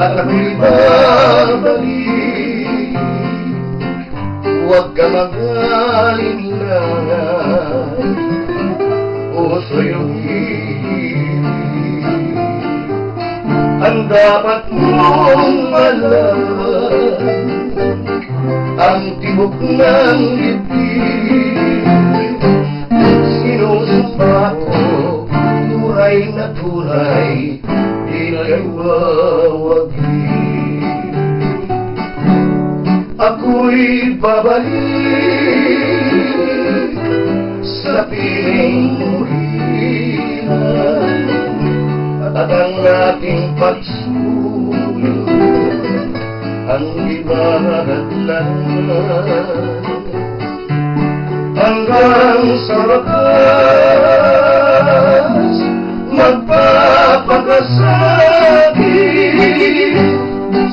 at ako'y babalik. Huwag ka mag-alinlangan o suyuin. Ang dapat mong malaman, ang tibok ng dibdib. Sinusumpa ko, tunay na tunay, di kay wawagi. Ako'y babalik sa piling mulihan, at ang ating pagsuyo ang ibahatlan hanggang sa wakas magpapakasabi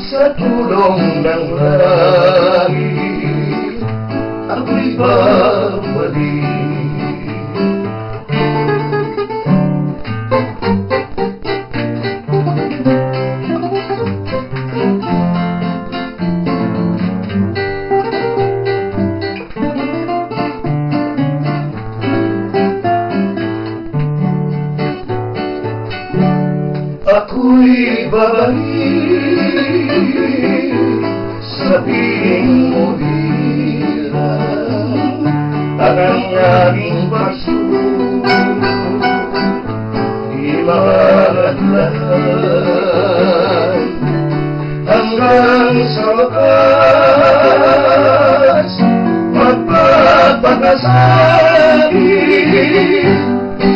sa tulong ng langit. Ako'y babalik. Ako'y babalik sa piling mulihan, at ang aking pagsuyo di mahalatlan hanggang sa wakas magpapakasabi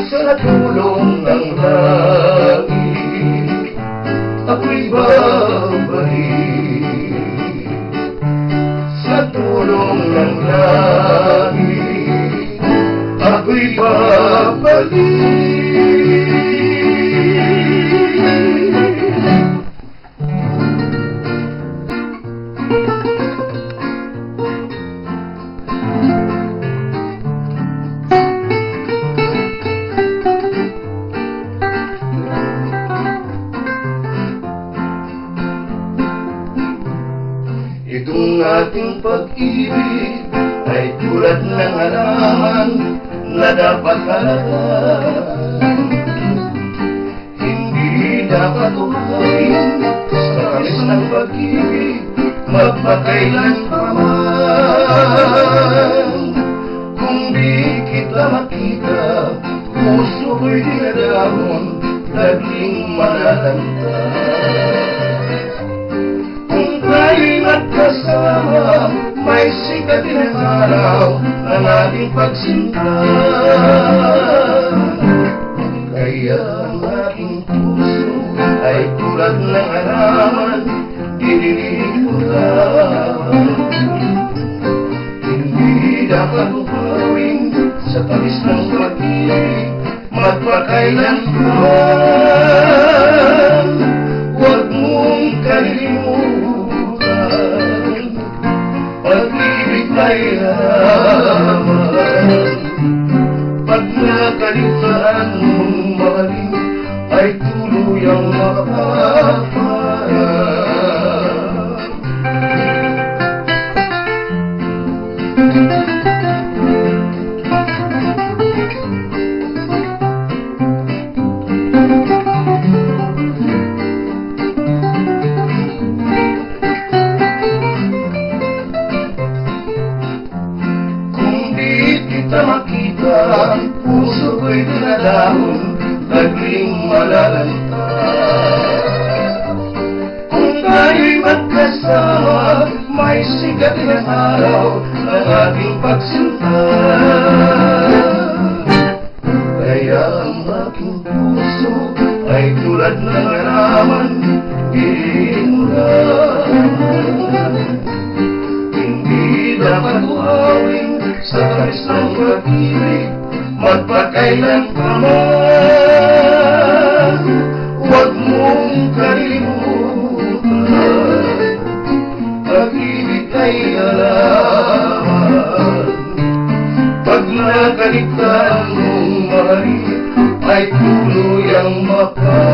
sa tulong ng langit. Ako'y babalik sa tulong ng langit. Ako'y babalik. Itong ating pag-ibig ay tulad ng halaman na dapat halagaan. Hindi dapat uhayin sa tamis ng pag-ibig magpakailanman. Kung di kita makita, puso ko'y dinadahon, naging malalanta. Tayo'y magkasama, may sikat ng araw ng ating pagsinta. Kaya ang aking puso ay tulad ng halaman, dinidinig ko lang. Hindi dapat upawin sa tamis ng pag-ibig, magpakailanman. Huwag mong kalimutan, pag-ibig ay halaman. Pag nakaligtaan mong mahalin, ay tuluyang makaparaan. Puso ko'y dinadahon, naging malalanta. Kung tayo'y magkasama, may sigat ng araw ng ating pagsinta. Kaya ang aking puso ay tulad ng halaman, inulan. Hindi dapat uawin sa tamis ng pag-ibig, magpakailanman. Huwag mong kalimutan, pag-ibig ay halaman. Pag nakaligtaan mong mahalin, ay tuluyang mapahal.